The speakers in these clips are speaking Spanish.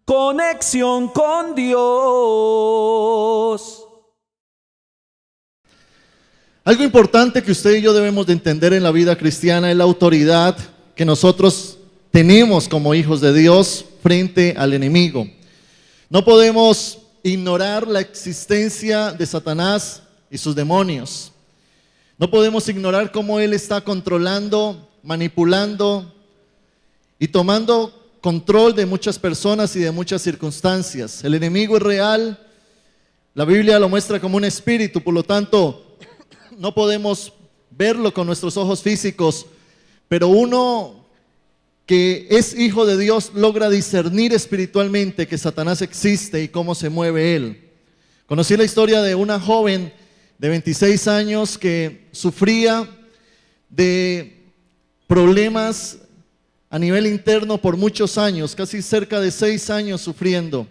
Conexión con Dios. Algo importante que usted y yo debemos de entender en la vida cristiana es la autoridad que nosotros tenemos como hijos de Dios frente al enemigo. No podemos ignorar la existencia de Satanás y sus demonios. No podemos ignorar cómo él está controlando, manipulando y tomando control de muchas personas y de muchas circunstancias. El enemigo es real. La Biblia lo muestra como un espíritu, por lo tanto, no podemos verlo con nuestros ojos físicos, pero uno que es hijo de Dios logra discernir espiritualmente que Satanás existe y cómo se mueve él. Conocí la historia de una joven de 26 años que sufría de problemas a nivel interno por muchos años, casi cerca de 6 años sufriendo.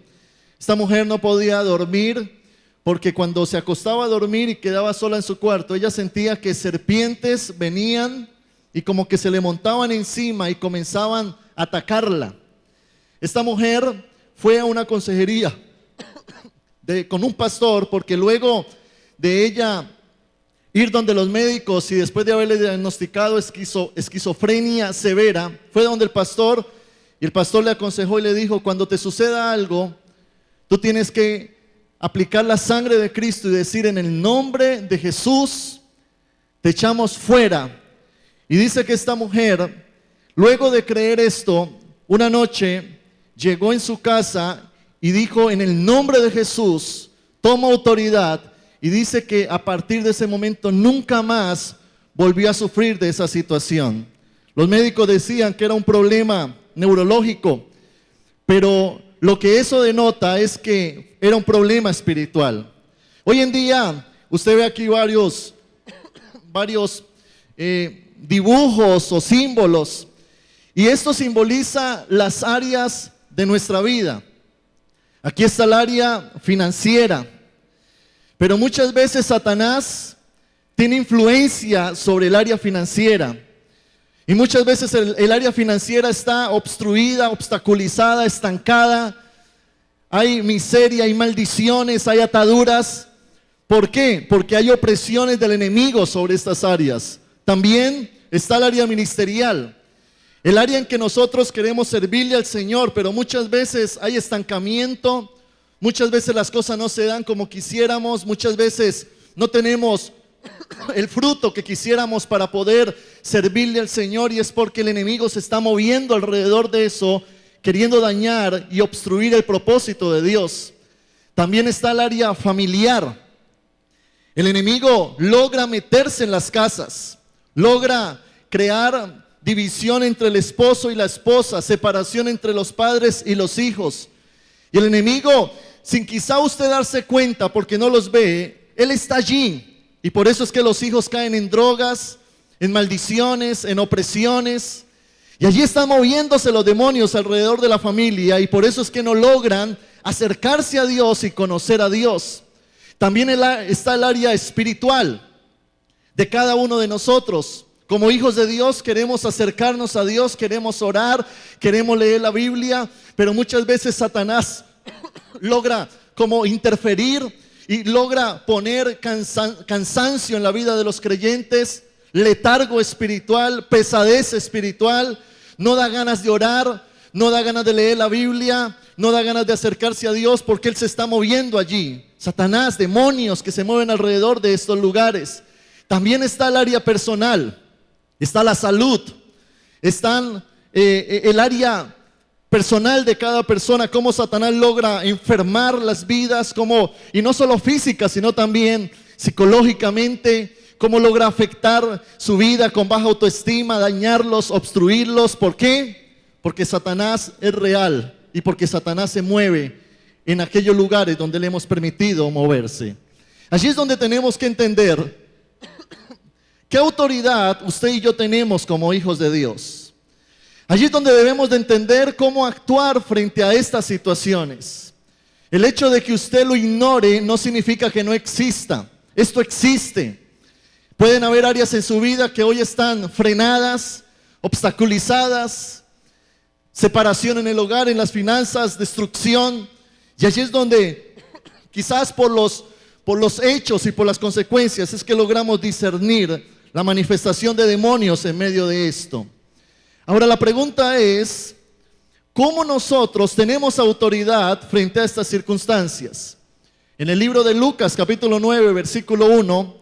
Esta mujer no podía dormir porque cuando se acostaba a dormir y quedaba sola en su cuarto, ella sentía que serpientes venían y como que se le montaban encima y comenzaban a atacarla. Esta mujer fue a una consejería con un pastor, porque luego de ella ir donde los médicos y después de haberle diagnosticado esquizofrenia severa, fue donde el pastor, y el pastor le aconsejó y le dijo: cuando te suceda algo, tú tienes que aplicar la sangre de Cristo y decir: en el nombre de Jesús te echamos fuera. Y dice que esta mujer, luego de creer esto, una noche llegó en su casa y dijo: en el nombre de Jesús tomo autoridad. Y dice que a partir de ese momento nunca más volvió a sufrir de esa situación. Los médicos decían que era un problema neurológico, pero lo que eso denota es que era un problema espiritual. Hoy en día usted ve aquí varios dibujos o símbolos, y esto simboliza las áreas de nuestra vida. Aquí está el área financiera, pero muchas veces Satanás tiene influencia sobre el área financiera. Y muchas veces el área financiera está obstruida, obstaculizada, estancada. Hay miseria, hay maldiciones, hay ataduras. ¿Por qué? Porque hay opresiones del enemigo sobre estas áreas. También está el área ministerial, el área en que nosotros queremos servirle al Señor, pero muchas veces hay estancamiento. Muchas veces las cosas no se dan como quisiéramos, muchas veces no tenemos el fruto que quisiéramos para poder servirle al Señor, y es porque el enemigo se está moviendo alrededor de eso, queriendo dañar y obstruir el propósito de Dios. También está el área familiar. El enemigo logra meterse en las casas, logra crear división entre el esposo y la esposa, separación entre los padres y los hijos. Y el enemigo, sin quizá usted darse cuenta porque no los ve, él está allí. Y por eso es que los hijos caen en drogas, en maldiciones, en opresiones. Y allí están moviéndose los demonios alrededor de la familia, y por eso es que no logran acercarse a Dios y conocer a Dios. También está el área espiritual de cada uno de nosotros. Como hijos de Dios queremos acercarnos a Dios, queremos orar, queremos leer la Biblia, pero muchas veces Satanás logra como interferir y logra poner cansancio en la vida de los creyentes, letargo espiritual, pesadez espiritual. No da ganas de orar, no da ganas de leer la Biblia, no da ganas de acercarse a Dios, porque Él se está moviendo allí. Satanás, demonios que se mueven alrededor de estos lugares. También está el área personal, está la salud, está el área personal de cada persona, cómo Satanás logra enfermar las vidas, y no solo física, sino también psicológicamente, cómo logra afectar su vida con baja autoestima, dañarlos, obstruirlos. ¿Por qué? Porque Satanás es real y porque Satanás se mueve en aquellos lugares donde le hemos permitido moverse. Allí es donde tenemos que entender qué autoridad usted y yo tenemos como hijos de Dios. Allí es donde debemos de entender cómo actuar frente a estas situaciones. El hecho de que usted lo ignore no significa que no exista. Esto existe. Pueden haber áreas en su vida que hoy están frenadas, obstaculizadas, separación en el hogar, en las finanzas, destrucción. Y allí es donde quizás por los hechos y por las consecuencias es que logramos discernir la manifestación de demonios en medio de esto. Ahora la pregunta es, ¿cómo nosotros tenemos autoridad frente a estas circunstancias? En el libro de Lucas, capítulo 9, versículo 1,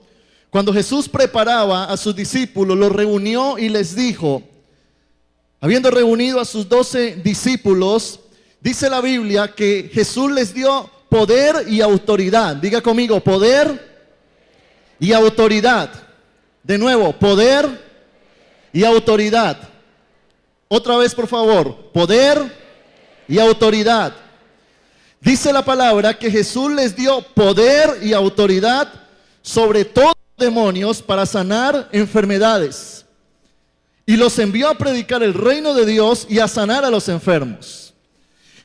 cuando Jesús preparaba a sus discípulos, los reunió y les dijo, habiendo reunido a sus 12 discípulos, dice la Biblia que Jesús les dio poder y autoridad. Diga conmigo, poder y autoridad. De nuevo, poder y autoridad. Otra vez, por favor, poder y autoridad. Dice la palabra que Jesús les dio poder y autoridad sobre todos los demonios para sanar enfermedades. Y los envió a predicar el reino de Dios y a sanar a los enfermos.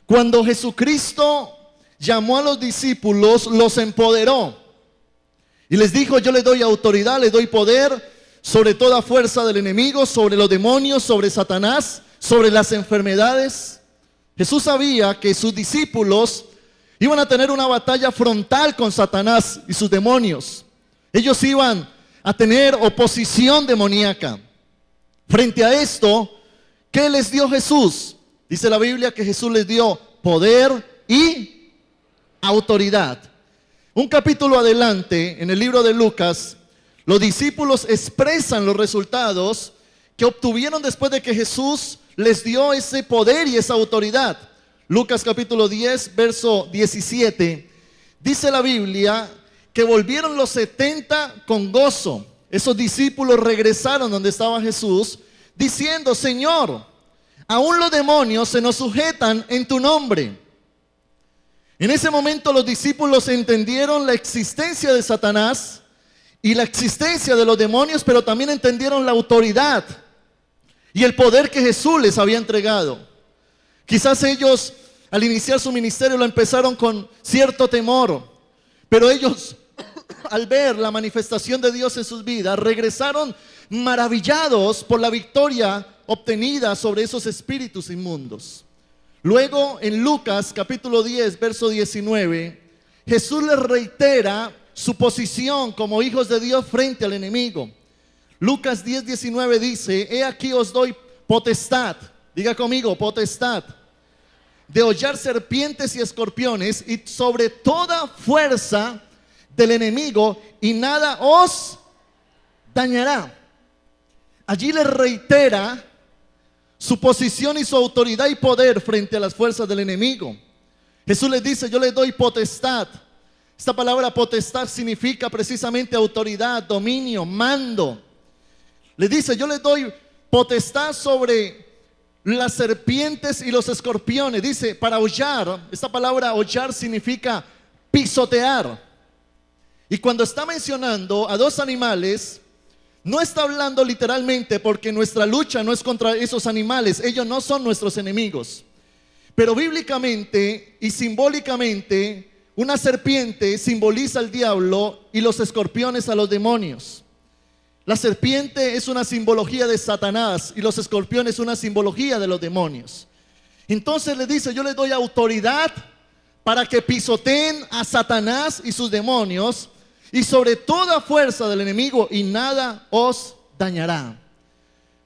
Cuando Jesucristo llamó a los discípulos, los empoderó. Y les dijo, yo les doy autoridad, les doy poder sobre toda fuerza del enemigo, sobre los demonios, sobre Satanás, sobre las enfermedades. Jesús sabía que sus discípulos iban a tener una batalla frontal con Satanás y sus demonios. Ellos iban a tener oposición demoníaca. Frente a esto, ¿qué les dio Jesús? Dice la Biblia que Jesús les dio poder y autoridad. Un capítulo adelante, en el libro de Lucas, los discípulos expresan los resultados que obtuvieron después de que Jesús les dio ese poder y esa autoridad. Lucas capítulo 10, verso 17, dice la Biblia que volvieron los 70 con gozo. Esos discípulos regresaron donde estaba Jesús, diciendo, Señor, aún los demonios se nos sujetan en tu nombre. En ese momento los discípulos entendieron la existencia de Satanás y la existencia de los demonios, pero también entendieron la autoridad y el poder que Jesús les había entregado. Quizás ellos al iniciar su ministerio lo empezaron con cierto temor, pero ellos al ver la manifestación de Dios en sus vidas regresaron maravillados por la victoria obtenida sobre esos espíritus inmundos. Luego en Lucas capítulo 10 verso 19 Jesús les reitera su posición como hijos de Dios frente al enemigo. Lucas 10, 19 dice, he aquí os doy potestad, diga conmigo, potestad, de hollar serpientes y escorpiones y sobre toda fuerza del enemigo y nada os dañará. Allí les reitera su posición y su autoridad y poder frente a las fuerzas del enemigo. Jesús les dice, yo les doy potestad. Esta palabra potestad significa precisamente autoridad, dominio, mando. Le dice, yo les doy potestad sobre las serpientes y los escorpiones. Dice, para hollar, esta palabra hollar significa pisotear. Y cuando está mencionando a dos animales, no está hablando literalmente, porque nuestra lucha no es contra esos animales, ellos no son nuestros enemigos. Pero bíblicamente y simbólicamente, una serpiente simboliza al diablo y los escorpiones a los demonios. La serpiente es una simbología de Satanás y los escorpiones una simbología de los demonios. Entonces le dice, yo les doy autoridad para que pisoteen a Satanás y sus demonios y sobre toda fuerza del enemigo y nada os dañará.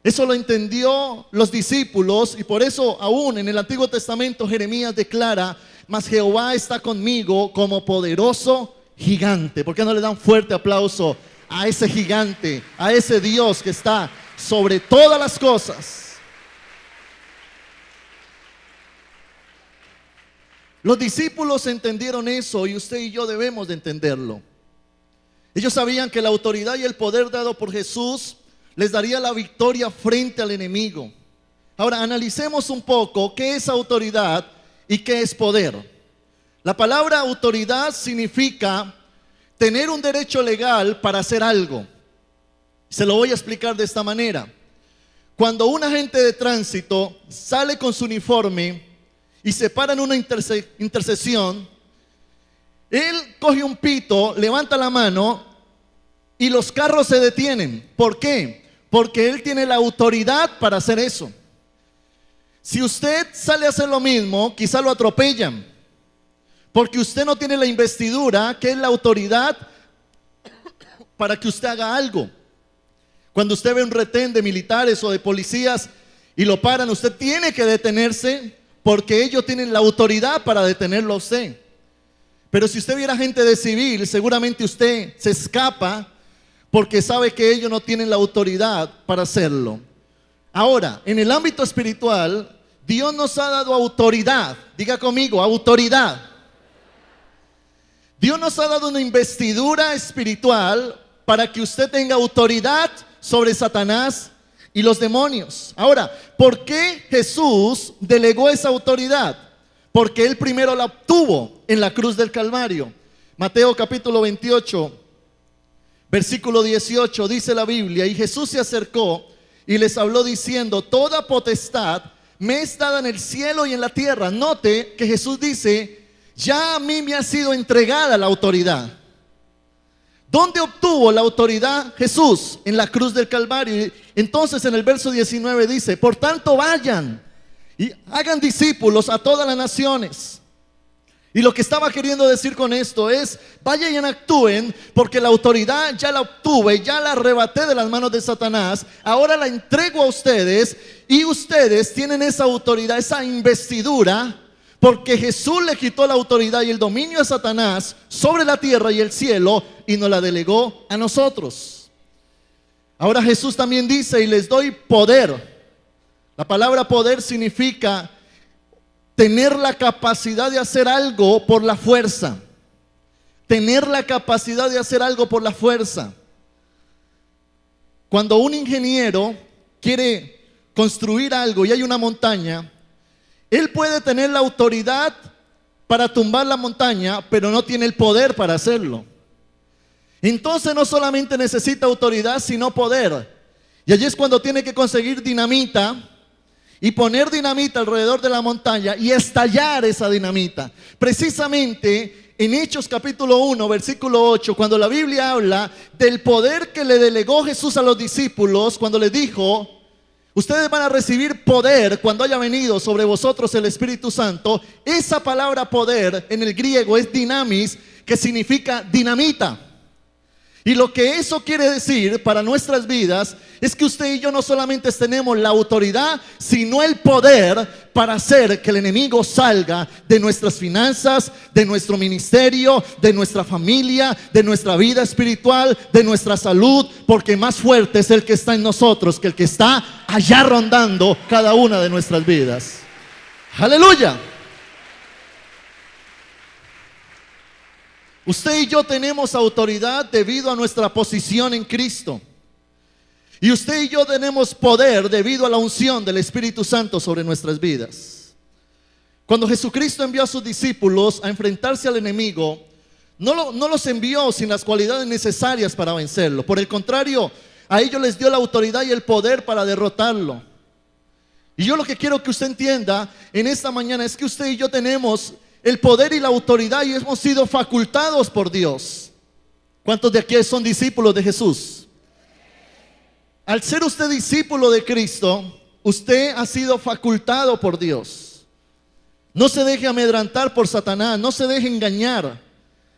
Eso lo entendió los discípulos y por eso aún en el Antiguo Testamento Jeremías declara, mas Jehová está conmigo como poderoso gigante. ¿Por qué no le dan fuerte aplauso a ese gigante, a ese Dios que está sobre todas las cosas? Los discípulos entendieron eso y usted y yo debemos de entenderlo. Ellos sabían que la autoridad y el poder dado por Jesús les daría la victoria frente al enemigo. Ahora analicemos un poco qué es autoridad y qué es poder. La palabra autoridad significa tener un derecho legal para hacer algo. Se lo voy a explicar de esta manera. Cuando un agente de tránsito sale con su uniforme y se para en una intersección, él coge un pito, levanta la mano y los carros se detienen. ¿Por qué? Porque él tiene la autoridad para hacer eso. Si usted sale a hacer lo mismo, quizá lo atropellan, porque usted no tiene la investidura, que es la autoridad para que usted haga algo. Cuando usted ve un retén de militares o de policías y lo paran, usted tiene que detenerse, porque ellos tienen la autoridad para detenerlo a usted. Pero si usted viera gente de civil, seguramente usted se escapa, porque sabe que ellos no tienen la autoridad para hacerlo. Ahora, en el ámbito espiritual, Dios nos ha dado autoridad. Diga conmigo, autoridad. Dios nos ha dado una investidura espiritual para que usted tenga autoridad sobre Satanás y los demonios. Ahora, ¿por qué Jesús delegó esa autoridad? Porque Él primero la obtuvo en la cruz del Calvario. Mateo capítulo 28, versículo 18, dice la Biblia: y Jesús se acercó y les habló diciendo: toda potestad me es dada en el cielo y en la tierra. Note que Jesús dice: ya a mí me ha sido entregada la autoridad. ¿Dónde obtuvo la autoridad Jesús? En la cruz del Calvario. Entonces en el verso 19 dice: por tanto vayan y hagan discípulos a todas las naciones. Y lo que estaba queriendo decir con esto es: vayan y actúen, porque la autoridad ya la obtuve, ya la arrebaté de las manos de Satanás, ahora la entrego a ustedes, y ustedes tienen esa autoridad, esa investidura, porque Jesús le quitó la autoridad y el dominio a Satanás sobre la tierra y el cielo, y nos la delegó a nosotros. Ahora Jesús también dice: y les doy poder. La palabra poder significa tener la capacidad de hacer algo por la fuerza. Tener la capacidad de hacer algo por la fuerza. Cuando un ingeniero quiere construir algo y hay una montaña, él puede tener la autoridad para tumbar la montaña, pero no tiene el poder para hacerlo. Entonces no solamente necesita autoridad, sino poder. Y allí es cuando tiene que conseguir dinamita y poner dinamita alrededor de la montaña y estallar esa dinamita. Precisamente en Hechos capítulo 1, versículo 8, cuando la Biblia habla del poder que le delegó Jesús a los discípulos, cuando les dijo: ustedes van a recibir poder cuando haya venido sobre vosotros el Espíritu Santo. Esa palabra poder en el griego es dinamis, que significa dinamita. Y lo que eso quiere decir para nuestras vidas es que usted y yo no solamente tenemos la autoridad, sino el poder para hacer que el enemigo salga de nuestras finanzas, de nuestro ministerio, de nuestra familia, de nuestra vida espiritual, de nuestra salud, porque más fuerte es el que está en nosotros que el que está allá rondando cada una de nuestras vidas. ¡Aleluya! Usted y yo tenemos autoridad debido a nuestra posición en Cristo. Y usted y yo tenemos poder debido a la unción del Espíritu Santo sobre nuestras vidas. Cuando Jesucristo envió a sus discípulos a enfrentarse al enemigo, no los envió sin las cualidades necesarias para vencerlo. Por el contrario, a ellos les dio la autoridad y el poder para derrotarlo. Y yo lo que quiero que usted entienda en esta mañana es que usted y yo tenemos el poder y la autoridad y hemos sido facultados por Dios. ¿Cuántos de aquí son discípulos de Jesús? Al ser usted discípulo de Cristo, usted ha sido facultado por Dios. No se deje amedrantar por Satanás, no se deje engañar.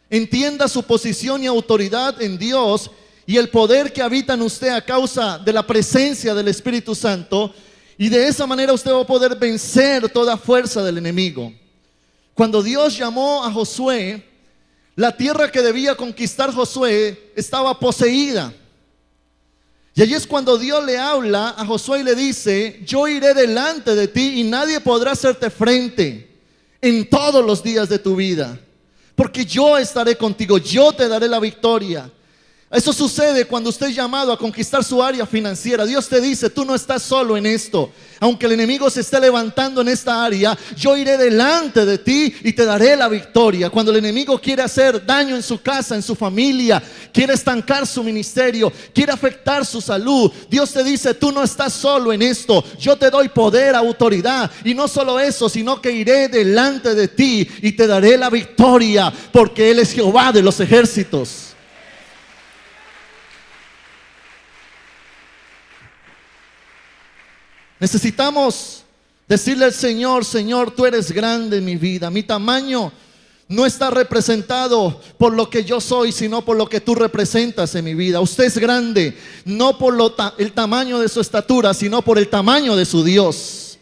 Entienda su posición y autoridad en Dios y el poder que habita en usted a causa de la presencia del Espíritu Santo, y de esa manera usted va a poder vencer toda fuerza del enemigo. Cuando Dios llamó a Josué, la tierra que debía conquistar Josué estaba poseída. Y allí es cuando Dios le habla a Josué y le dice: yo iré delante de ti y nadie podrá hacerte frente en todos los días de tu vida, porque yo estaré contigo, yo te daré la victoria. Eso sucede cuando usted es llamado a conquistar su área financiera. Dios te dice: tú no estás solo en esto. Aunque el enemigo se esté levantando en esta área, yo iré delante de ti y te daré la victoria. Cuando el enemigo quiere hacer daño en su casa, en su familia, quiere estancar su ministerio, quiere afectar su salud, Dios te dice: tú no estás solo en esto. Yo te doy poder, autoridad, y no solo eso, sino que iré delante de ti y te daré la victoria, porque Él es Jehová de los ejércitos. Necesitamos Decirle al Señor: Señor, tú eres grande en mi vida. Mi tamaño no está representado por lo que yo soy, sino por lo que tú representas en mi vida. Usted es grande, no por el tamaño de su estatura, sino por el tamaño de su Dios.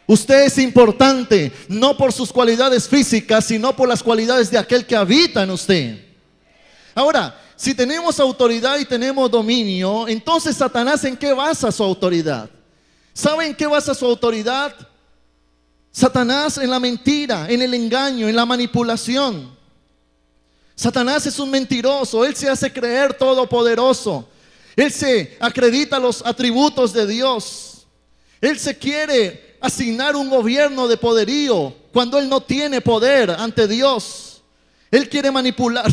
Usted es importante, no por sus cualidades físicas, sino por las cualidades de aquel que habita en usted. Ahora, si tenemos autoridad y tenemos dominio, entonces Satanás, ¿en qué basa su autoridad? ¿Sabe en qué basa su autoridad? Satanás en la mentira, en el engaño, en la manipulación. Satanás es un mentiroso. Él se hace creer todopoderoso. Él se acredita los atributos de Dios. Él se quiere asignar un gobierno de poderío cuando él no tiene poder ante Dios. Él quiere manipular,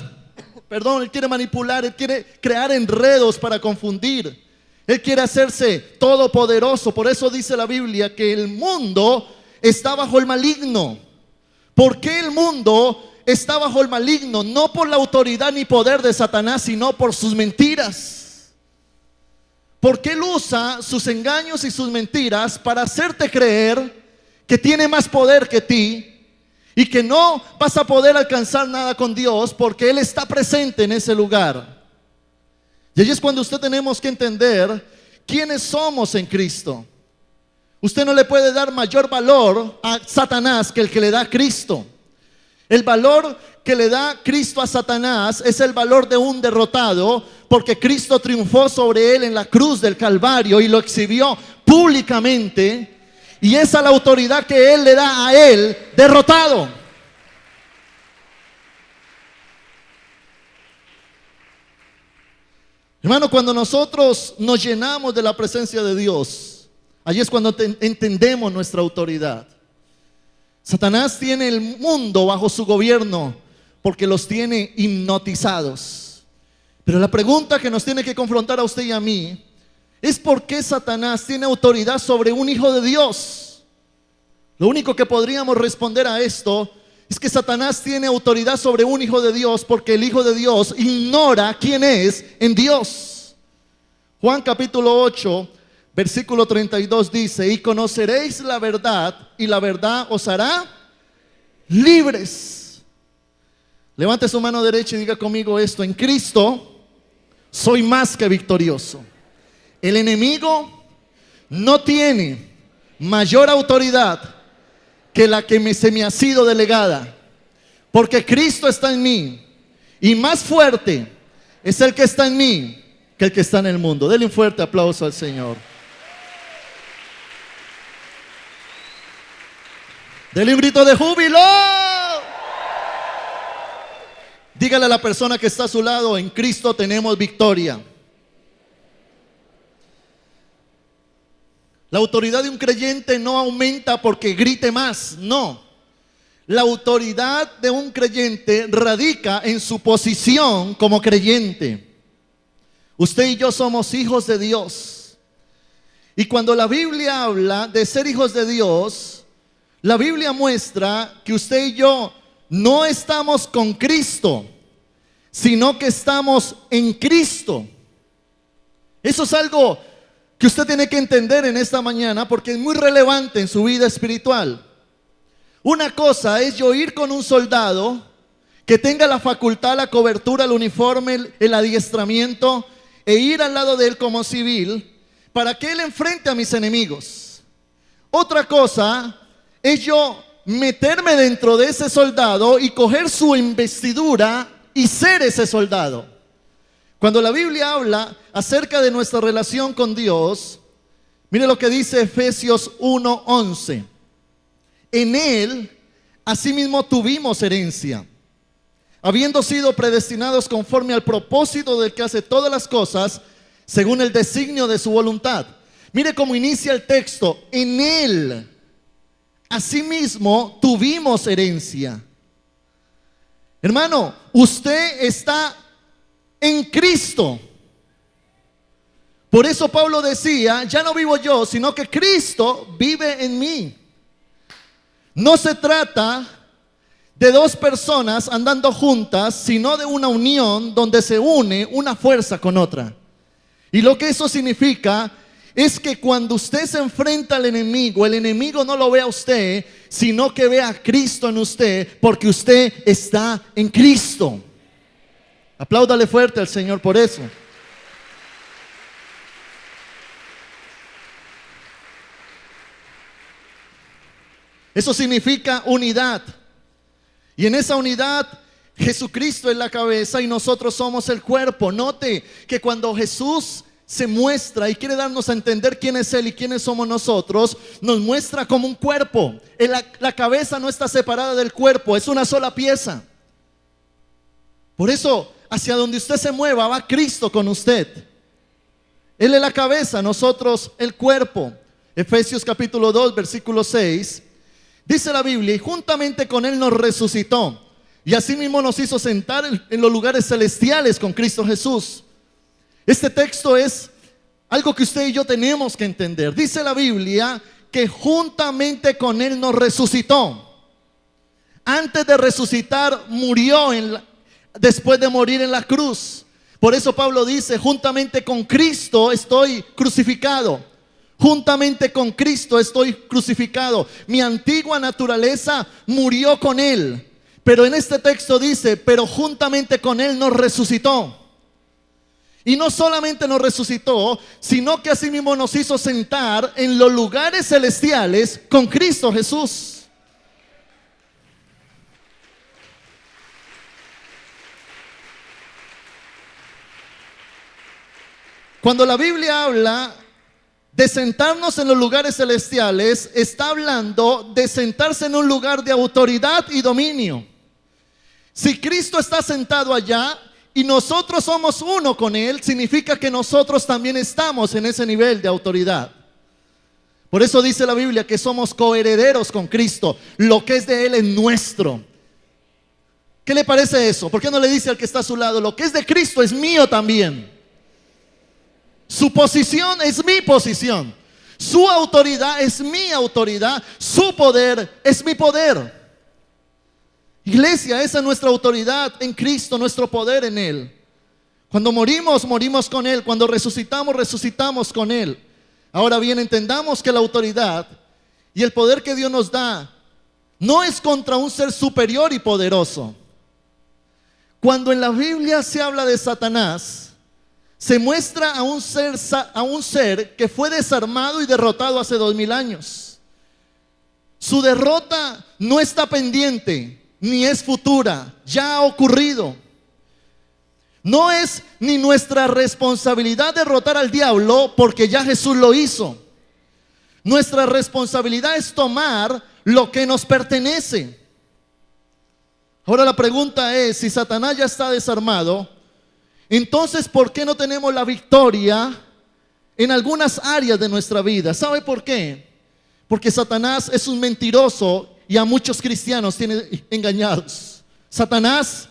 él quiere crear enredos para confundir. Él quiere hacerse todopoderoso. Por eso dice la Biblia que el mundo está bajo el maligno. ¿Por qué el mundo está bajo el maligno? No por la autoridad ni poder de Satanás, sino por sus mentiras. Porque él usa sus engaños y sus mentiras para hacerte creer que tiene más poder que ti y que no vas a poder alcanzar nada con Dios porque Él está presente en ese lugar. Y ahí es cuando usted tenemos que entender quiénes somos en Cristo. Usted no le puede dar mayor valor a Satanás que el que le da Cristo. El valor que le da Cristo a Satanás es el valor de un derrotado, porque Cristo triunfó sobre él en la cruz del Calvario y lo exhibió públicamente, y esa es la autoridad que él le da a él, derrotado. Hermano, cuando nosotros nos llenamos de la presencia de Dios, allí es cuando entendemos nuestra autoridad. Satanás tiene el mundo bajo su gobierno porque los tiene hipnotizados. Pero la pregunta que nos tiene que confrontar a usted y a mí es: ¿por qué Satanás tiene autoridad sobre un hijo de Dios? Lo único que podríamos responder a esto es que Satanás tiene autoridad sobre un hijo de Dios porque el hijo de Dios ignora quién es en Dios. Juan capítulo 8 versículo 32 dice: y conoceréis la verdad, y la verdad os hará libres. Levante su mano derecha y diga conmigo esto: en Cristo soy más que victorioso. El enemigo no tiene mayor autoridad que la que se me ha sido delegada, porque Cristo está en mí, y más fuerte es el que está en mí que el que está en el mundo. Denle un fuerte aplauso al Señor. Dele un grito de júbilo. Dígale a la persona que está a su lado: en Cristo tenemos victoria. La autoridad de un creyente no aumenta porque grite más, no. La autoridad de un creyente radica en su posición como creyente. Usted y yo somos hijos de Dios. Y cuando la Biblia habla de ser hijos de Dios, la Biblia muestra que usted y yo no estamos con Cristo, sino que estamos en Cristo. Eso es algo que usted tiene que entender en esta mañana, porque es muy relevante en su vida espiritual. Una cosa es yo ir con un soldado que tenga la facultad, la cobertura, el uniforme, el adiestramiento, e ir al lado de él como civil para que él enfrente a mis enemigos. Otra cosa es yo meterme dentro de ese soldado y coger su investidura y ser ese soldado. Cuando la Biblia habla acerca de nuestra relación con Dios, mire lo que dice Efesios 1:11. En Él, asimismo, tuvimos herencia, habiendo sido predestinados conforme al propósito del que hace todas las cosas, según el designio de su voluntad. Mire cómo inicia el texto: en Él, asimismo, tuvimos herencia. Hermano, usted está en Cristo. Por eso Pablo decía: ya no vivo yo, sino que Cristo vive en mí. No se trata de dos personas andando juntas, sino de una unión donde se une una fuerza con otra. Y lo que eso significa es que cuando usted se enfrenta al enemigo, el enemigo no lo ve a usted, sino que ve a Cristo en usted, porque usted está en Cristo. Apláudale fuerte al Señor por eso. Eso significa unidad. Y en esa unidad, Jesucristo es la cabeza y nosotros somos el cuerpo. Note que cuando Jesús se muestra y quiere darnos a entender quién es Él y quiénes somos nosotros, nos muestra como un cuerpo. La cabeza no está separada del cuerpo, es una sola pieza. Por eso, hacia donde usted se mueva, va Cristo con usted. Él es la cabeza, nosotros el cuerpo. Efesios capítulo 2, versículo 6. Dice la Biblia, y juntamente con Él nos resucitó, y asimismo nos hizo sentar en los lugares celestiales con Cristo Jesús. Este texto es algo que usted y yo tenemos que entender. Dice la Biblia que juntamente con Él nos resucitó. Antes de resucitar, murió después de morir en la cruz. Por eso Pablo dice, juntamente con Cristo estoy crucificado. Juntamente con Cristo estoy crucificado. Mi antigua naturaleza murió con Él. Pero en este texto dice, pero juntamente con Él nos resucitó. Y no solamente nos resucitó, sino que asimismo nos hizo sentar en los lugares celestiales con Cristo Jesús. Cuando la Biblia habla de sentarnos en los lugares celestiales, está hablando de sentarse en un lugar de autoridad y dominio. Si Cristo está sentado allá y nosotros somos uno con Él, significa que nosotros también estamos en ese nivel de autoridad. Por eso dice la Biblia que somos coherederos con Cristo. Lo que es de Él es nuestro. ¿Qué le parece eso? ¿Por qué no le dice al que está a su lado, lo que es de Cristo es mío también? Su posición es mi posición. Su autoridad es mi autoridad. Su poder es mi poder. Iglesia, esa es nuestra autoridad en Cristo, nuestro poder en Él. Cuando morimos, morimos con Él. Cuando resucitamos, resucitamos con Él. Ahora bien, entendamos que la autoridad y el poder que Dios nos da no es contra un ser superior y poderoso. Cuando en la Biblia se habla de Satanás, se muestra a un ser que fue desarmado y derrotado hace 2000 años. Su derrota no está pendiente, ni es futura, ya ha ocurrido. No es ni nuestra responsabilidad derrotar al diablo, porque ya Jesús lo hizo. Nuestra responsabilidad es tomar lo que nos pertenece. Ahora la pregunta es, si Satanás ya está desarmado, entonces ¿por qué no tenemos la victoria en algunas áreas de nuestra vida? ¿Sabe por qué? Porque Satanás es un mentiroso y a muchos cristianos tiene engañados. Satanás,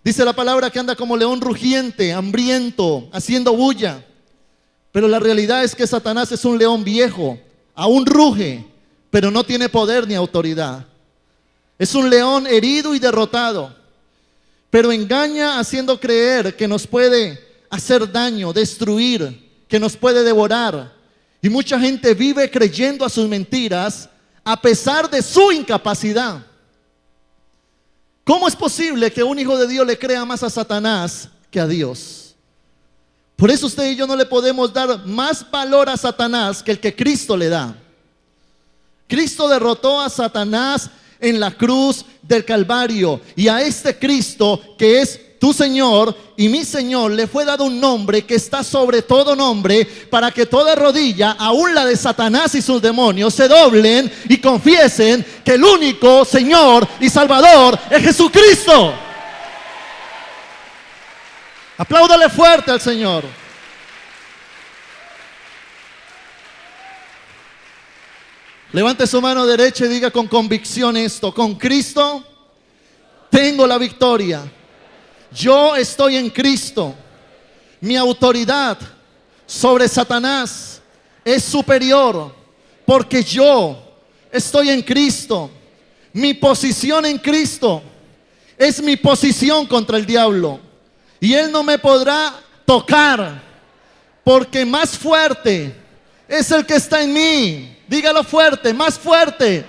dice la palabra, que anda como león rugiente, hambriento, haciendo bulla. Pero la realidad es que Satanás es un león viejo, aún ruge, pero no tiene poder ni autoridad. Es un león herido y derrotado, pero engaña haciendo creer que nos puede hacer daño, destruir, que nos puede devorar. Y mucha gente vive creyendo a sus mentiras a pesar de su incapacidad. ¿Cómo es posible que un hijo de Dios le crea más a Satanás que a Dios? Por eso usted y yo no le podemos dar más valor a Satanás que el que Cristo le da. Cristo derrotó a Satanás en la cruz del Calvario, y a este Cristo, que es tu Señor y mi Señor, le fue dado un nombre que está sobre todo nombre, para que toda rodilla, aún la de Satanás y sus demonios, se doblen y confiesen que el único Señor y Salvador es Jesucristo. Apláudale fuerte al Señor. Levante su mano derecha y diga con convicción esto: con Cristo tengo la victoria. Yo estoy en Cristo. Mi autoridad sobre Satanás es superior, porque yo estoy en Cristo. Mi posición en Cristo es mi posición contra el diablo, y él no me podrá tocar, porque más fuerte es el que está en mí. Dígalo fuerte, más fuerte.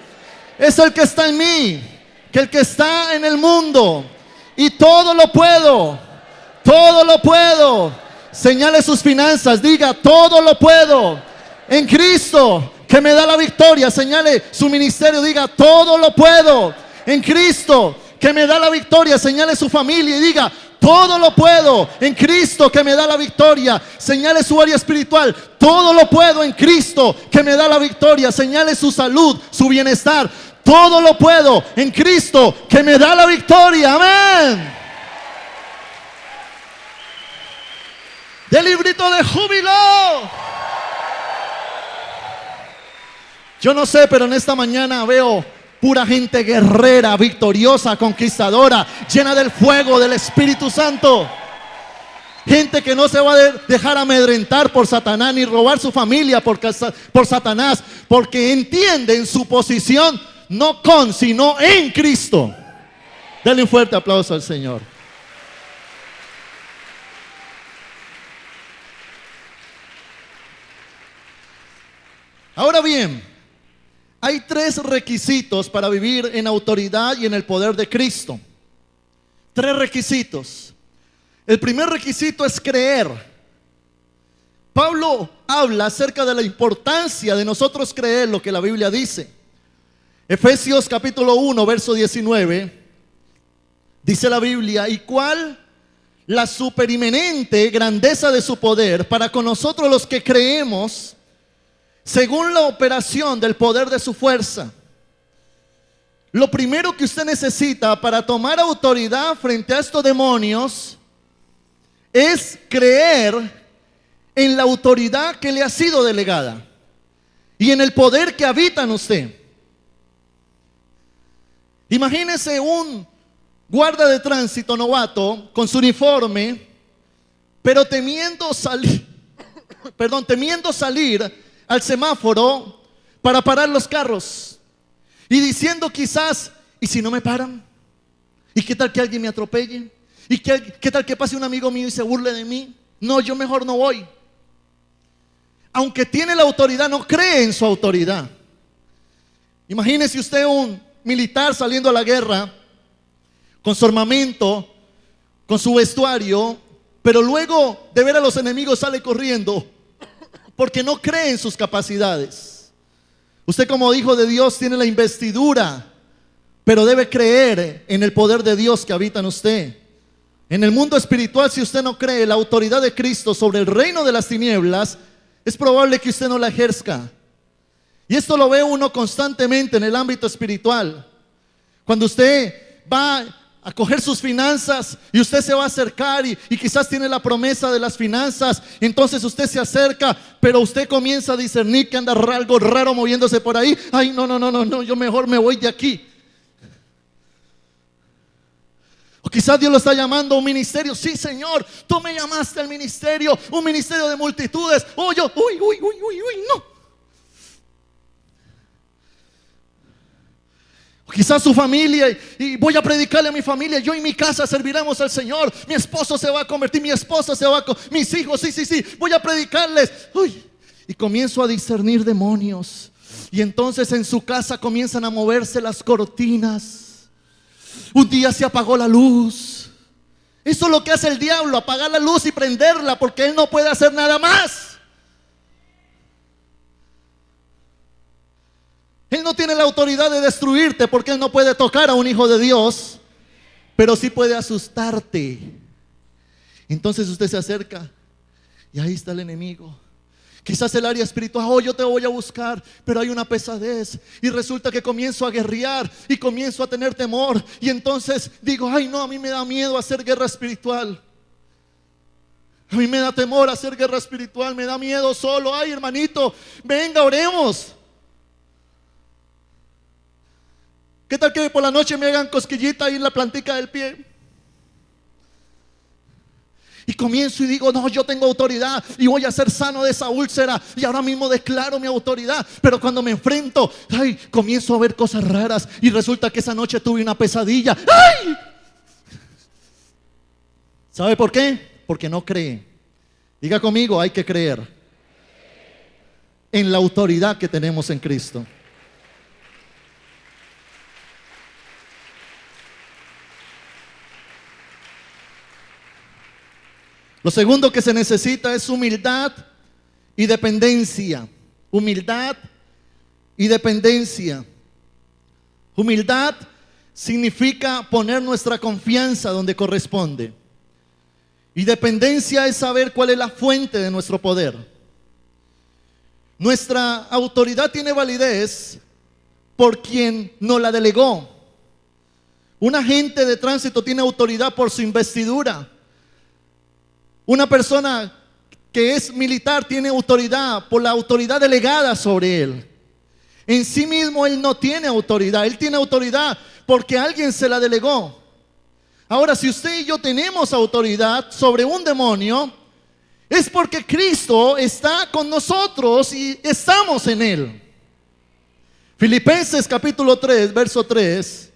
Es el que está en mí, que el que está en el mundo. Y todo lo puedo, todo lo puedo. Señale sus finanzas, diga, todo lo puedo en Cristo que me da la victoria. Señale su ministerio, diga, todo lo puedo en Cristo que me da la victoria. Señale su familia y diga, todo lo puedo en Cristo que me da la victoria. Señale su área espiritual, todo lo puedo en Cristo que me da la victoria. Señale su salud, su bienestar, todo lo puedo en Cristo que me da la victoria. Amén. Del librito de júbilo. Yo no sé, pero en esta mañana veo pura gente guerrera, victoriosa, conquistadora, llena del fuego del Espíritu Santo. Gente que no se va a dejar amedrentar por Satanás, ni robar su familia por Satanás, porque entienden su posición no con, sino en Cristo. Denle un fuerte aplauso al Señor. Ahora bien, hay 3 requisitos para vivir en autoridad y en el poder de Cristo. 3 requisitos. El primer requisito es creer. Pablo habla acerca de la importancia de nosotros creer lo que la Biblia dice. Efesios capítulo 1, verso 19, dice la Biblia, y cuál la superinminente grandeza de su poder para con nosotros los que creemos, según la operación del poder de su fuerza. Lo primero que usted necesita para tomar autoridad frente a estos demonios es creer en la autoridad que le ha sido delegada y en el poder que habita en usted. Imagínese un guarda de tránsito novato con su uniforme, pero temiendo salir al semáforo para parar los carros y diciendo quizás, ¿y si no me paran? ¿Y qué tal que alguien me atropelle? ¿Y qué tal que pase un amigo mío y se burle de mí? No, yo mejor no voy. Aunque tiene la autoridad, no cree en su autoridad. Imagínese usted un militar saliendo a la guerra con su armamento, con su vestuario, pero luego de ver a los enemigos sale corriendo porque no cree en sus capacidades. Usted, como hijo de Dios, tiene la investidura, pero debe creer en el poder de Dios que habita en usted. En el mundo espiritual, si usted no cree la autoridad de Cristo sobre el reino de las tinieblas, es probable que usted no la ejerzca. Y esto lo ve uno constantemente en el ámbito espiritual. Cuando usted va a coger sus finanzas y usted se va a acercar y quizás tiene la promesa de las finanzas, entonces usted se acerca, pero usted comienza a discernir que anda algo raro moviéndose por ahí. Ay, no, yo mejor me voy de aquí. O quizás Dios lo está llamando a un ministerio. Sí, Señor, tú me llamaste al ministerio, un ministerio de multitudes. Oh, yo, no. Quizás su familia, y voy a predicarle a mi familia, yo y mi casa serviremos al Señor, mi esposo se va a convertir, mi esposa se va a mis hijos, sí, voy a predicarles. Y comienzo a discernir demonios, y entonces en su casa comienzan a moverse las cortinas. Un día se apagó la luz. Eso es lo que hace el diablo, apagar la luz y prenderla, porque él no puede hacer nada más. Él no tiene la autoridad de destruirte, porque él no puede tocar a un hijo de Dios, pero sí puede asustarte. Entonces usted se acerca y ahí está el enemigo. Quizás el área espiritual, yo te voy a buscar, pero hay una pesadez y resulta que comienzo a guerrear y comienzo a tener temor, y entonces digo, a mí me da miedo hacer guerra espiritual. A mí me da temor hacer guerra espiritual, me da miedo solo. Hermanito, venga, oremos. ¿Qué tal que por la noche me hagan cosquillita ahí en la plantica del pie? Y comienzo y digo, no, yo tengo autoridad y voy a ser sano de esa úlcera, y ahora mismo declaro mi autoridad. Pero cuando me enfrento, comienzo a ver cosas raras y resulta que esa noche tuve una pesadilla. ¿Sabe por qué? Porque no cree. Diga conmigo, hay que creer. en la autoridad que tenemos en Cristo. Lo segundo que se necesita es humildad y dependencia. Humildad y dependencia. Humildad significa poner nuestra confianza donde corresponde. Y dependencia es saber cuál es la fuente de nuestro poder. Nuestra autoridad tiene validez por quien nos la delegó. Un agente de tránsito tiene autoridad por su investidura. Una persona que es militar tiene autoridad por la autoridad delegada sobre él. En sí mismo él no tiene autoridad, él tiene autoridad porque alguien se la delegó. Ahora, si usted y yo tenemos autoridad sobre un demonio, es porque Cristo está con nosotros y estamos en él. Filipenses capítulo 3, verso 3,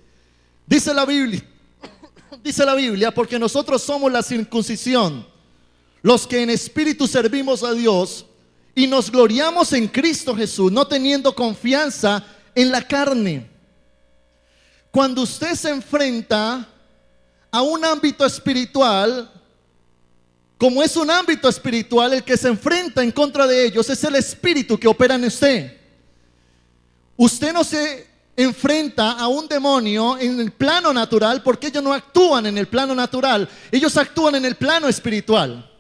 dice la Biblia, porque nosotros somos la circuncisión, los que en espíritu servimos a Dios y nos gloriamos en Cristo Jesús, no teniendo confianza en la carne. Cuando usted se enfrenta a un ámbito espiritual, como es un ámbito espiritual, el que se enfrenta en contra de ellos es el espíritu que opera en usted. Usted no se enfrenta a un demonio en el plano natural porque ellos no actúan en el plano natural, ellos actúan en el plano espiritual.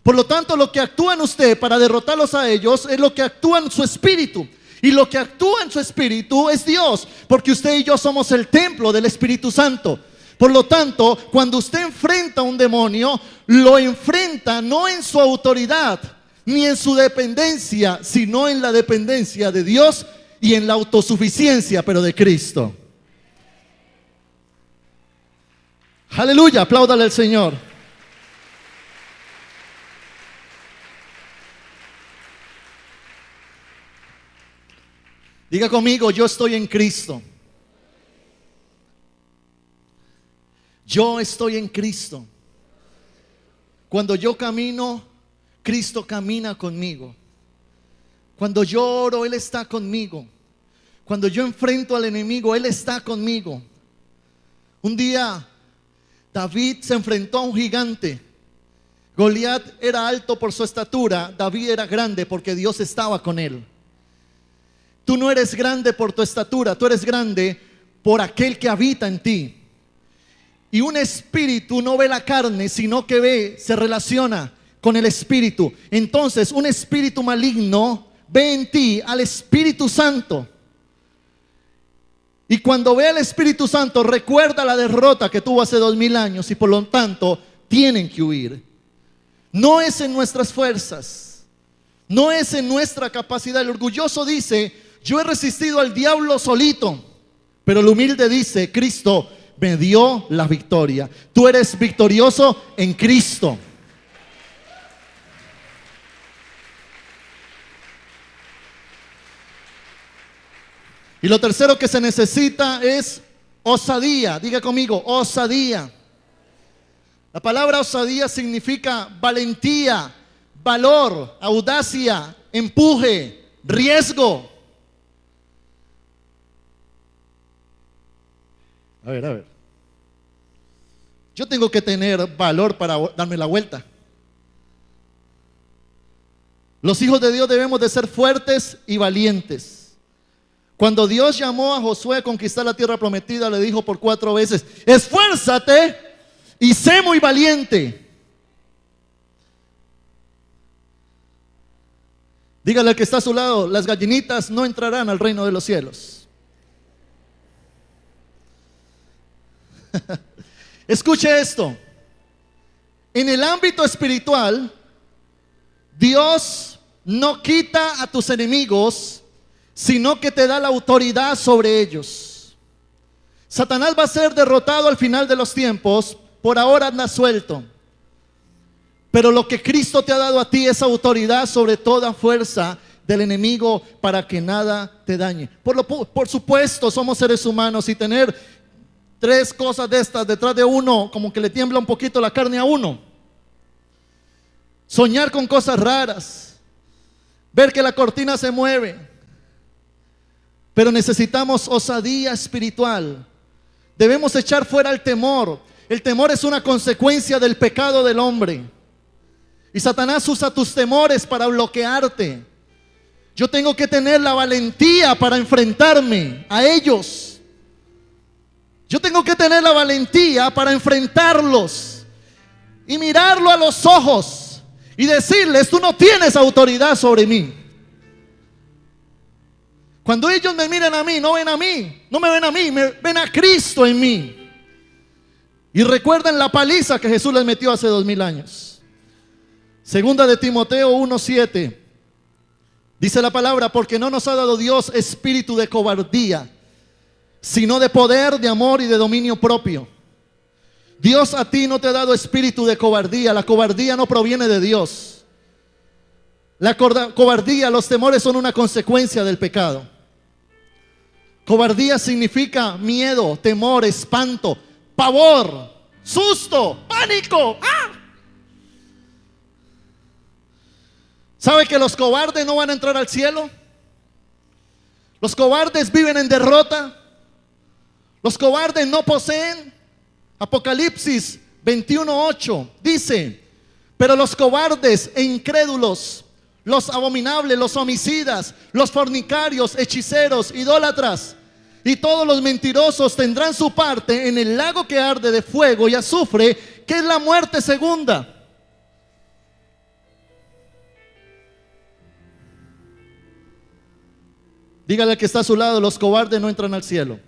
Por lo tanto, lo que actúa en usted para derrotarlos a ellos es lo que actúa en su espíritu. Y lo que actúa en su espíritu es Dios, porque usted y yo somos el templo del Espíritu Santo. Por lo tanto, cuando usted enfrenta a un demonio, lo enfrenta no en su autoridad ni en su dependencia, sino en la dependencia de Dios y en la autosuficiencia, pero de Cristo. Aleluya, apláudale al Señor. Diga conmigo, yo estoy en Cristo. Yo estoy en Cristo. Cuando yo camino, Cristo camina conmigo. Cuando yo oro, Él está conmigo. Cuando yo enfrento al enemigo, Él está conmigo. Un día, David se enfrentó a un gigante. Goliat era alto por su estatura, David era grande porque Dios estaba con él. Tú no eres grande por tu estatura, tú eres grande por aquel que habita en ti. Y un espíritu no ve la carne, sino que se relaciona con el espíritu. Entonces, un espíritu maligno ve en ti al Espíritu Santo. Y cuando ve al Espíritu Santo, recuerda la derrota que tuvo hace 2000 años y por lo tanto tienen que huir. No es en nuestras fuerzas, no es en nuestra capacidad. El orgulloso dice: yo he resistido al diablo solito. Pero el humilde dice: Cristo me dio la victoria. Tú eres victorioso en Cristo. Y lo tercero que se necesita es osadía. Diga conmigo, osadía. La palabra osadía significa valentía, valor, audacia, empuje, riesgo. A ver. Yo tengo que tener valor para darme la vuelta. Los hijos de Dios debemos de ser fuertes y valientes. Cuando Dios llamó a Josué a conquistar la tierra prometida, le dijo por 4 veces: esfuérzate y sé muy valiente. Dígale al que está a su lado: las gallinitas no entrarán al reino de los cielos. Escuche esto. En el ámbito espiritual, Dios no quita a tus enemigos, sino que te da la autoridad sobre ellos. Satanás va a ser derrotado al final de los tiempos. Por ahora anda suelto. Pero lo que Cristo te ha dado a ti es autoridad sobre toda fuerza del enemigo para que nada te dañe. Por supuesto, somos seres humanos y tener 3 cosas de estas detrás de uno, como que le tiembla un poquito la carne a uno. Soñar con cosas raras, ver que la cortina se mueve. Pero necesitamos osadía espiritual. Debemos echar fuera el temor. El temor es una consecuencia del pecado del hombre. Y Satanás usa tus temores para bloquearte. Yo tengo que tener la valentía para enfrentarme a ellos. Yo tengo que tener la valentía para enfrentarlos y mirarlo a los ojos y decirles: tú no tienes autoridad sobre mí. Cuando ellos me miran a mí, no ven a mí, no me ven a mí, me ven a Cristo en mí. Y recuerden la paliza que Jesús les metió hace 2000 años. Segunda de Timoteo 1:7. Dice la palabra: porque no nos ha dado Dios espíritu de cobardía, sino de poder, de amor y de dominio propio. Dios a ti no te ha dado espíritu de cobardía. La cobardía no proviene de Dios. La cobardía, los temores son una consecuencia del pecado. Cobardía significa miedo, temor, espanto, pavor, susto, pánico. ¡Ah! ¿Sabe que los cobardes no van a entrar al cielo? Los cobardes viven en derrota. Los cobardes no poseen. Apocalipsis 21:8 dice: pero los cobardes e incrédulos, los abominables, los homicidas, los fornicarios, hechiceros, idólatras y todos los mentirosos tendrán su parte en el lago que arde de fuego y azufre, que es la muerte segunda. Dígale al que está a su lado: los cobardes no entran al cielo.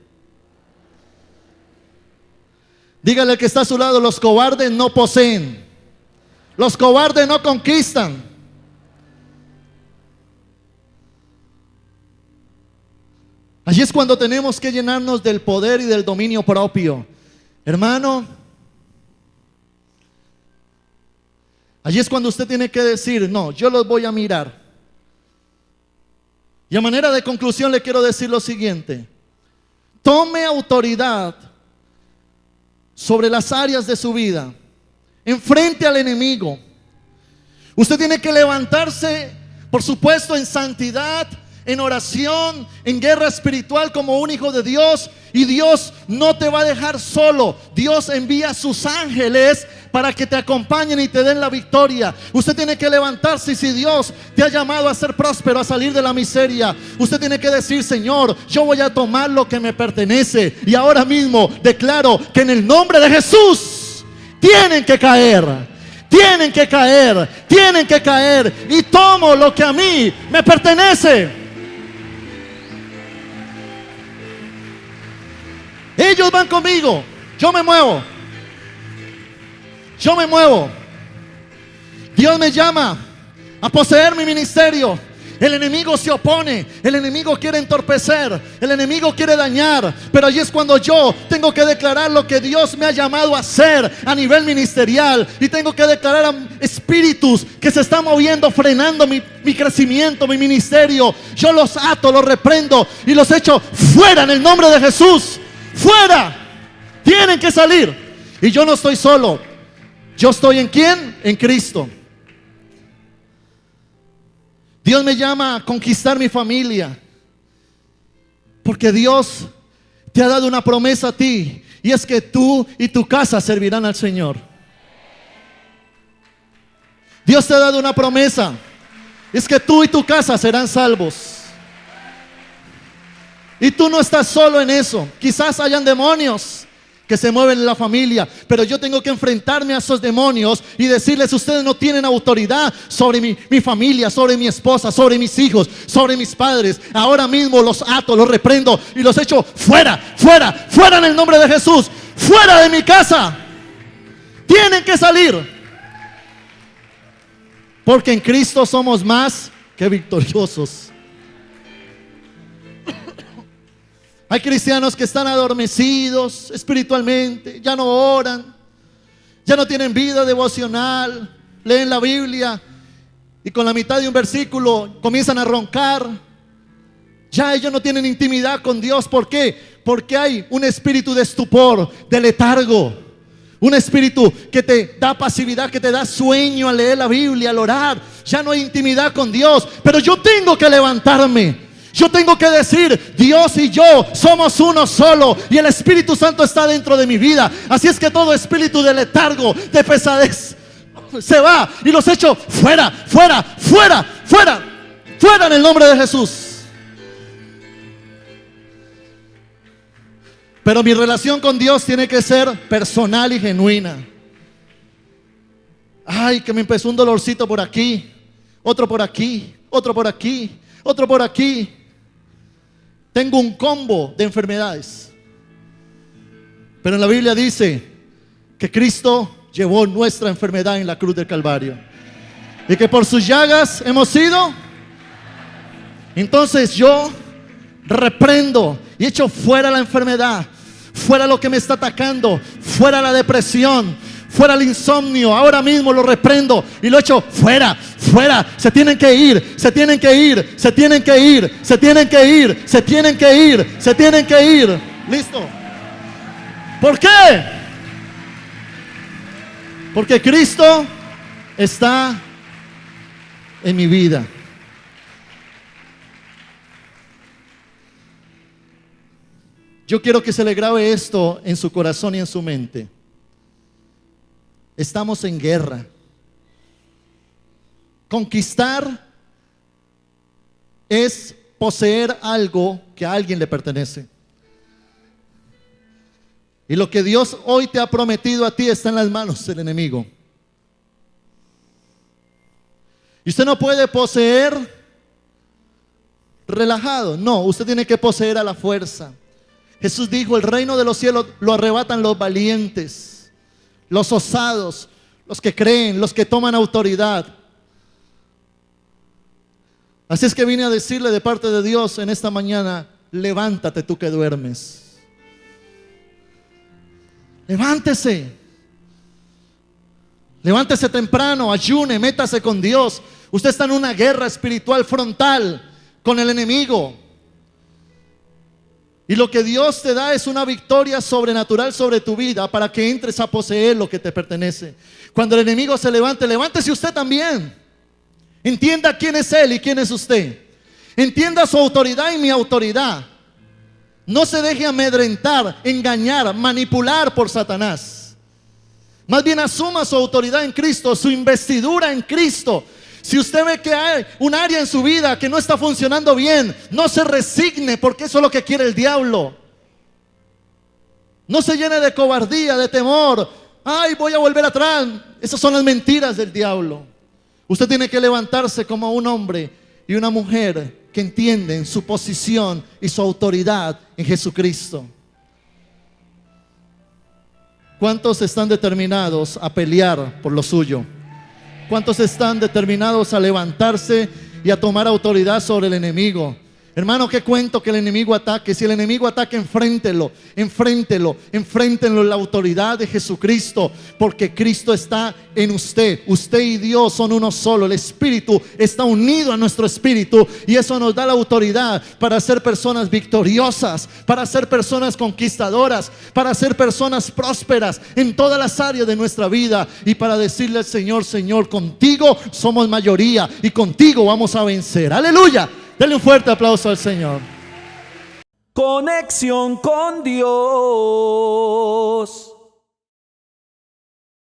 Dígale al que está a su lado: los cobardes no poseen. Los cobardes no conquistan. Allí es cuando tenemos que llenarnos del poder y del dominio propio. Hermano, allí es cuando usted tiene que decir: no, yo los voy a mirar. Y a manera de conclusión le quiero decir lo siguiente: tome autoridad sobre las áreas de su vida. Enfrente al enemigo. Usted tiene que levantarse, por supuesto, en santidad, en oración, en guerra espiritual como un hijo de Dios. Y Dios no te va a dejar solo. Dios envía a sus ángeles para que te acompañen y te den la victoria. Usted tiene que levantarse, y si Dios te ha llamado a ser próspero, a salir de la miseria, usted tiene que decir: Señor, yo voy a tomar lo que me pertenece. Y ahora mismo declaro que en el nombre de Jesús tienen que caer. Tienen que caer, tienen que caer. Y tomo lo que a mí me pertenece. Ellos van conmigo, yo me muevo. Yo me muevo. Dios me llama a poseer mi ministerio. El enemigo se opone, el enemigo quiere entorpecer, el enemigo quiere dañar. Pero allí es cuando yo tengo que declarar lo que Dios me ha llamado a hacer a nivel ministerial. Y tengo que declarar a espíritus que se están moviendo, frenando mi crecimiento, mi ministerio. Yo los ato, los reprendo y los echo fuera en el nombre de Jesús. Fuera. Tienen que salir. Y yo no estoy solo. Yo estoy ¿en quién? En Cristo. Dios me llama a conquistar mi familia, porque Dios te ha dado una promesa a ti, y es que tú y tu casa servirán al Señor. Dios te ha dado una promesa, es que tú y tu casa serán salvos. Y tú no estás solo en eso. Quizás hayan demonios que se mueven en la familia, pero yo tengo que enfrentarme a esos demonios y decirles: ustedes no tienen autoridad sobre mi familia, sobre mi esposa, sobre mis hijos, sobre mis padres. Ahora mismo los ato, los reprendo y los echo fuera, fuera, fuera en el nombre de Jesús. Fuera de mi casa. Tienen que salir, porque en Cristo somos más que victoriosos. Hay cristianos que están adormecidos espiritualmente, ya no oran, ya no tienen vida devocional, leen la Biblia y con la mitad de un versículo comienzan a roncar. Ya ellos no tienen intimidad con Dios. ¿Por qué? Porque hay un espíritu de estupor, de letargo. Un espíritu que te da pasividad, que te da sueño al leer la Biblia, al orar. Ya no hay intimidad con Dios. Pero yo tengo que levantarme. Yo tengo que decir, Dios y yo somos uno solo. Y el Espíritu Santo está dentro de mi vida. Así es que todo espíritu de letargo, de pesadez, se va y los echo fuera, fuera, fuera, fuera, fuera en el nombre de Jesús. Pero mi relación con Dios tiene que ser personal y genuina. Ay, que me empezó un dolorcito por aquí, otro por aquí, otro por aquí, otro por aquí. Tengo un combo de enfermedades. Pero en la Biblia dice que Cristo llevó nuestra enfermedad en la cruz del Calvario. Y que por sus llagas hemos sido. Entonces yo reprendo y echo fuera la enfermedad. Fuera lo que me está atacando, fuera la depresión, fuera el insomnio. Ahora mismo lo reprendo y lo echo fuera, fuera. Se tienen que ir, se tienen que ir, se tienen que ir, se tienen que ir, se tienen que ir, se tienen que ir. Listo. ¿Por qué? Porque Cristo está en mi vida. Yo quiero que se le grabe esto en su corazón y en su mente. Estamos en guerra. Conquistar es poseer algo que a alguien le pertenece. Y lo que Dios hoy te ha prometido a ti está en las manos del enemigo. Y usted no puede poseer relajado. No, usted tiene que poseer a la fuerza. Jesús dijo, el reino de los cielos lo arrebatan los valientes, los osados, los que creen, los que toman autoridad. Así es que vine a decirle de parte de Dios en esta mañana, levántate tú que duermes. Levántese. Levántese temprano, ayune, métase con Dios. Usted está en una guerra espiritual frontal con el enemigo. Y lo que Dios te da es una victoria sobrenatural sobre tu vida para que entres a poseer lo que te pertenece. Cuando el enemigo se levante, levántese usted también. Entienda quién es Él y quién es usted. Entienda su autoridad y mi autoridad. No se deje amedrentar, engañar, manipular por Satanás. Más bien asuma su autoridad en Cristo, su investidura en Cristo. Si usted ve que hay un área en su vida que no está funcionando bien, no se resigne, porque eso es lo que quiere el diablo. No se llene de cobardía, de temor. Ay, voy a volver atrás. Esas son las mentiras del diablo. Usted tiene que levantarse como un hombre y una mujer que entienden su posición y su autoridad en Jesucristo. ¿Cuántos están determinados a pelear por lo suyo? ¿Cuántos están determinados a levantarse y a tomar autoridad sobre el enemigo? Hermano, ¿qué cuento que el enemigo ataque? Si el enemigo ataca, enfréntelo, enfréntelo, enfréntenlo en la autoridad de Jesucristo, porque Cristo está en usted. Usted y Dios son uno solo. El Espíritu está unido a nuestro espíritu y eso nos da la autoridad para ser personas victoriosas, para ser personas conquistadoras, para ser personas prósperas en todas las áreas de nuestra vida y para decirle al Señor, Señor, contigo somos mayoría y contigo vamos a vencer. Aleluya. Denle un fuerte aplauso al Señor. Conexión con Dios.